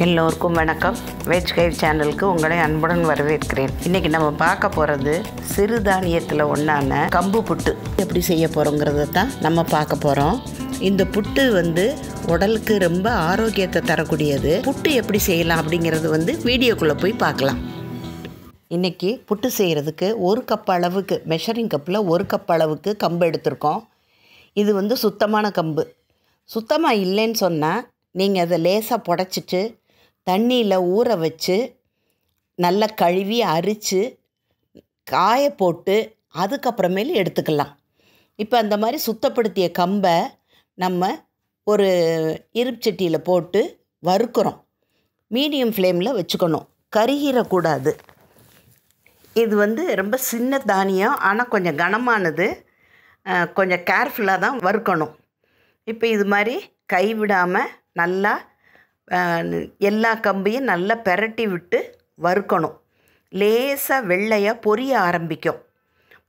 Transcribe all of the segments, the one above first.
எல்லோருக்கும் வணக்கம். வெஜ் கைவ் சேனலுக்கு உங்களை அன்புடன் வரவேற்கிறேன். இன்றைக்கி நம்ம பார்க்க போகிறது சிறுதானியத்தில் ஒன்றான கம்பு புட்டு எப்படி செய்ய போகிறோங்கிறத தான் நம்ம பார்க்க போகிறோம். இந்த புட்டு உடலுக்கு ரொம்ப ஆரோக்கியத்தை தரக்கூடியது. புட்டு எப்படி செய்யலாம் அப்படிங்கிறது வீடியோக்குள்ளே போய் பார்க்கலாம். இன்றைக்கி புட்டு செய்கிறதுக்கு 1 கப் அளவுக்கு மெஷரிங் கப்பில் 1 கப் அளவுக்கு கம்பு எடுத்திருக்கோம். இது சுத்தமான கம்பு. சுத்தமாக இல்லைன்னு சொன்னால் நீங்கள் அதை லேசாக புடச்சிட்டு தண்ணியில் ஊற வச்சு நல்லா கழுவி அரித்து காய போட்டு அதுக்கப்புறமேல் எடுத்துக்கலாம். இப்போ அந்த மாதிரி சுத்தப்படுத்திய கம்பை நம்ம ஒரு இருப்புச்சட்டியில் போட்டு வறுக்கிறோம். மீடியம் ஃப்ளேமில் வச்சுக்கணும், கருகிடக்கூடாது. இது ரொம்ப சின்ன தானியம், ஆனால் கொஞ்சம் கனமானது. கொஞ்சம் கேர்ஃபுல்லாக தான் வறுக்கணும். இப்போ இது மாதிரி கைவிடாமல் நல்லா எல்லா கம்பையும் நல்லா பெரட்டி விட்டு வறுக்கணும். லேசாக வெள்ளையாக பொரிய ஆரம்பிக்கும்.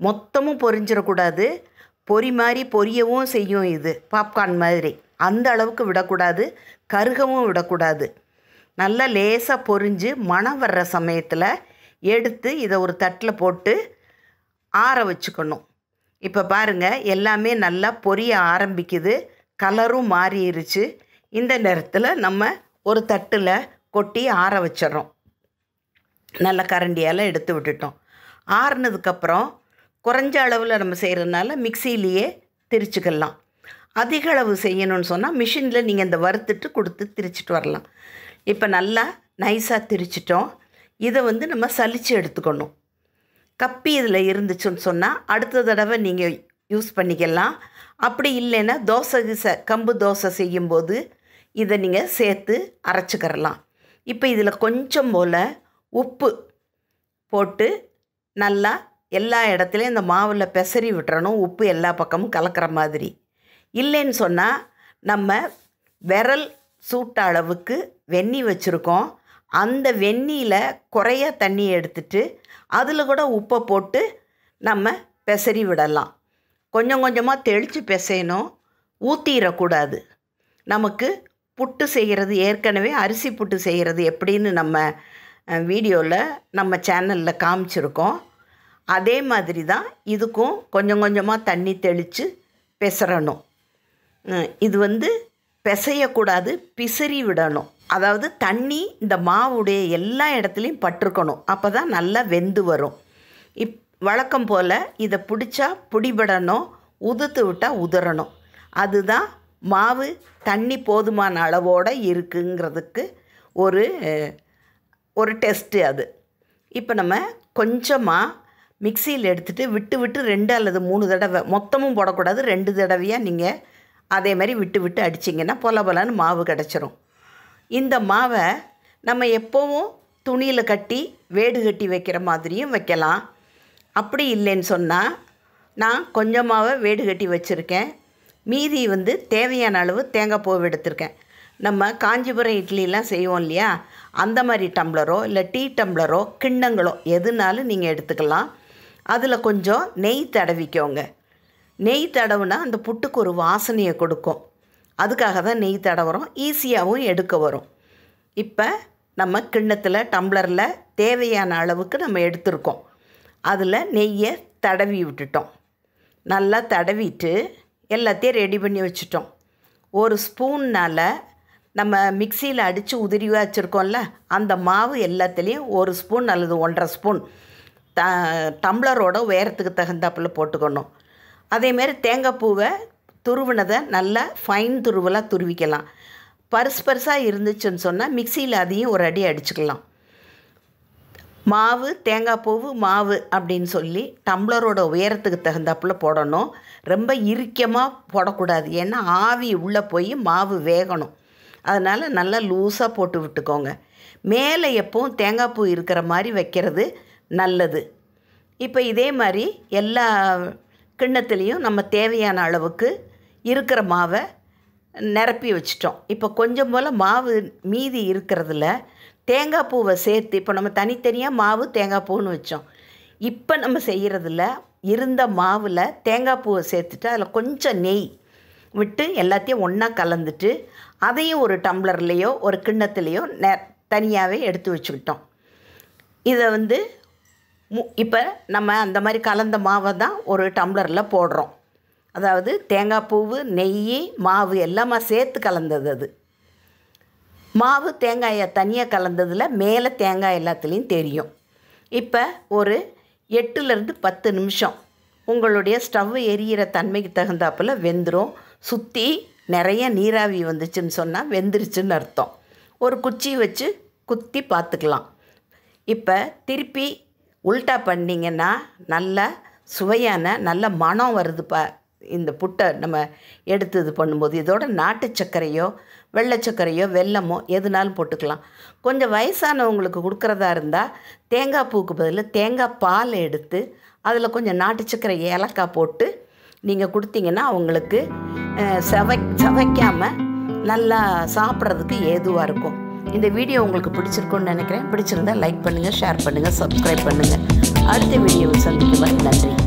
மொத்தமும் பொரிஞ்சிடக்கூடாது. பொரி மாதிரி பொரியவும் செய்யும். இது பாப்கார்ன் மாதிரி. அந்த அளவுக்கு விடக்கூடாது, கருகவும் விடக்கூடாது. நல்லா லேசாக பொரிஞ்சு மணம் வர்ற சமயத்தில் எடுத்து இதை ஒரு தட்டில் போட்டு ஆற வச்சுக்கணும். இப்போ பாருங்கள், எல்லாமே நல்லா பொரிய ஆரம்பிக்குது, கலரும் மாறிடுச்சு. இந்த நேரத்தில் நம்ம ஒரு தட்டில் கொட்டி ஆற வச்சிடறோம். நல்ல கரண்டியால் எடுத்து விட்டுட்டோம். ஆறுனதுக்கப்புறம் குறைஞ்ச அளவில் நம்ம செய்கிறதுனால மிக்சியிலேயே திரிச்சுக்கலாம். அதிக அளவு செய்யணும்னு சொன்னால் மிஷினில் நீங்கள் இந்த வறுத்துட்டு கொடுத்து திரிச்சிட்டு வரலாம். இப்போ நல்லா நைஸாக திரிச்சிட்டோம். இதை நம்ம சலித்து எடுத்துக்கணும். கப்பி இதில் இருந்துச்சுன்னு சொன்னால் அடுத்த தடவை நீங்கள் யூஸ் பண்ணிக்கலாம். அப்படி இல்லைன்னா கம்பு தோசை செய்யும்போது இதை நீங்கள் சேர்த்து அரைச்சிக்கிறலாம். இப்போ இதில் கொஞ்சம் போல் உப்பு போட்டு நல்லா எல்லா இடத்துலையும் இந்த மாவில் பெசரி விட்டுறணும். உப்பு எல்லா பக்கமும் கலக்கிற மாதிரி. இல்லைன்னு சொன்னால் நம்ம விரல் சூட்ட அளவுக்கு வெந்நீர் வச்சுருக்கோம். அந்த வெந்நீரில் குறைய தண்ணியை எடுத்துட்டு அதில் கூட உப்பை போட்டு நம்ம பெசரி விடலாம். கொஞ்சம் கொஞ்சமாக தெளித்து பிசையணும், ஊற்றிடக்கூடாது. நமக்கு புட்டு செய்கிறது, ஏற்கனவே அரிசி புட்டு செய்கிறது எப்படின்னு நம்ம வீடியோவில் நம்ம சேனலில் காமிச்சிருக்கோம். அதே மாதிரி தான் இதுக்கும் கொஞ்சம் கொஞ்சமாக தண்ணி தெளித்து பெசறணும். இது பிசையக்கூடாது, பிசிறி விடணும். அதாவது தண்ணி இந்த மாவுடைய எல்லா இடத்துலையும் பட்டிருக்கணும். அப்போ தான் நல்லா வெந்து வரும். வழக்கம் போல் இதை பிடிச்சா பிடிபடணும், உதுத்து விட்டால் உதறணும். அதுதான் மாவு தண்ணி போதுமான அளவோடு இருக்குங்கிறதுக்கு ஒரு டெஸ்ட்டு அது. இப்போ நம்ம கொஞ்சமாக மிக்சியில் எடுத்துகிட்டு விட்டு விட்டு 2 அல்லது 3 தடவை, மொத்தமும் போடக்கூடாது, 2 தடவையாக நீங்கள் அதே மாதிரி விட்டு விட்டு அடிச்சிங்கன்னா பொலன்னு மாவு கிடச்சிரும். இந்த மாவை நம்ம எப்போவும் துணியில் கட்டி வேடு கட்டி வைக்கிற மாதிரியும் வைக்கலாம். அப்படி இல்லைன்னு சொன்னால் நான் கொஞ்சமாகவே வேடு கட்டி வச்சுருக்கேன். மீதி தேவையான அளவு தேங்காய் பூ எடுத்திருக்கேன். நம்ம காஞ்சிபுரம் இட்லிலாம் செய்வோம் இல்லையா, அந்த மாதிரி டம்ளரோ இல்லை டீ டம்ளரோ கிண்ணங்களோ எதுனாலும் நீங்கள் எடுத்துக்கலாம். அதில் கொஞ்சம் நெய் தடவிக்கோங்க. நெய் தடவுனா அந்த புட்டுக்கு ஒரு வாசனையை கொடுக்கும். அதுக்காக தான் நெய் தடவுறோம், ஈஸியாகவும் எடுக்க வரும். இப்போ நம்ம கிண்ணத்தில் டம்ளரில் தேவையான அளவுக்கு நம்ம எடுத்துருக்கோம். அதில் நெய்யை தடவி விட்டுட்டோம். நல்லா தடவிட்டு எல்லாத்தையும் ரெடி பண்ணி வச்சுட்டோம். ஒரு ஸ்பூன்னால் நம்ம மிக்சியில் அடித்து உதிரி வச்சுருக்கோம்ல, அந்த மாவு எல்லாத்துலேயும் 1 ஸ்பூன் அல்லது 1.5 ஸ்பூன் டம்ளரோட உயரத்துக்கு தகுந்தாப்பில் போட்டுக்கணும். அதேமாரி தேங்காய் பூவை துருவினதை நல்லா ஃபைன் துருவலாக துருவிக்கலாம். பருசாக இருந்துச்சுன்னு சொன்னால் மிக்சியில் அதையும் ஒரு அடி அடிச்சுக்கலாம். மாவு தேங்காய் பூவு மாவு அப்படின்னு சொல்லி டம்ளரோட உயரத்துக்கு தகுந்தாப்பில் போடணும். ரொம்ப இறுக்கமாக போடக்கூடாது, ஏன்னா ஆவி உள்ளே போய் மாவு வேகணும். அதனால் நல்லா லூஸாக போட்டு விட்டுக்கோங்க. மேலே எப்பவும் தேங்காய் பூ இருக்கிற மாதிரி வைக்கிறது நல்லது. இப்போ இதே மாதிரி எல்லா கிண்ணத்துலேயும் நம்ம தேவையான அளவுக்கு இருக்கிற மாவை நிரப்பி வச்சிட்டோம். இப்போ கொஞ்சம் போல் மாவு மீதி இருக்கிறதுல தேங்காய் பூவை சேர்த்து, இப்போ நம்ம தனித்தனியாக மாவு தேங்காய் பூன்னு வச்சோம். இப்போ நம்ம செய்கிறதில்ல, இருந்த மாவில் தேங்காய் பூவை சேர்த்துட்டு அதில் கொஞ்சம் நெய் விட்டு எல்லாத்தையும் ஒன்றா கலந்துட்டு அதையும் ஒரு டம்ளர்லேயோ ஒரு கிண்ணத்துலேயோ தனியாகவே எடுத்து வச்சுக்கிட்டோம். இதை இப்போ நம்ம அந்த மாதிரி கலந்த மாவை தான் ஒரு டம்ளரில் போடுறோம். அதாவது தேங்காய் பூவு, நெய், மாவு எல்லாமே சேர்த்து கலந்தது. அது மாவு தேங்காயை தனியாக கலந்ததில் மேலே தேங்காய் எல்லாத்துலேயும் தெரியும். இப்போ ஒரு 8லேருந்து 10 நிமிஷம் உங்களுடைய ஸ்டவ் எரியிற தன்மைக்கு தகுந்தாப்பில் வெந்துடும். சுற்றி நிறைய நீராவி வந்துச்சுன்னு சொன்னால் வெந்துருச்சுன்னு அர்த்தம். ஒரு குச்சி வச்சு குத்தி பார்த்துக்கலாம். இப்போ திருப்பி உல்ட்டா பண்ணிங்கன்னா நல்ல சுவையான நல்ல மனம் வருது. இந்த புட்டை நம்ம எடுத்து இது பண்ணும்போது இதோட நாட்டு சர்க்கரையோ வெள்ளை சர்க்கரையோ வெல்லமோ எதுனாலும் போட்டுக்கலாம். கொஞ்சம் வயசானவங்களுக்கு கொடுக்குறதா இருந்தால் தேங்காய் பூவுக்கு பதில் தேங்காய் பால் எடுத்து அதில் கொஞ்சம் நாட்டு சர்க்கரை ஏலக்காய் போட்டு நீங்கள் கொடுத்தீங்கன்னா அவங்களுக்கு சவைக்காமல் நல்லா சாப்பிட்றதுக்கு ஏதுவாக இருக்கும். இந்த வீடியோ உங்களுக்கு பிடிச்சிருக்குன்னு நினைக்கிறேன். பிடிச்சிருந்தால் லைக் பண்ணுங்கள், ஷேர் பண்ணுங்கள், சப்ஸ்கிரைப் பண்ணுங்கள். அடுத்த வீடியோவை சந்திக்கும் வரை நன்றி.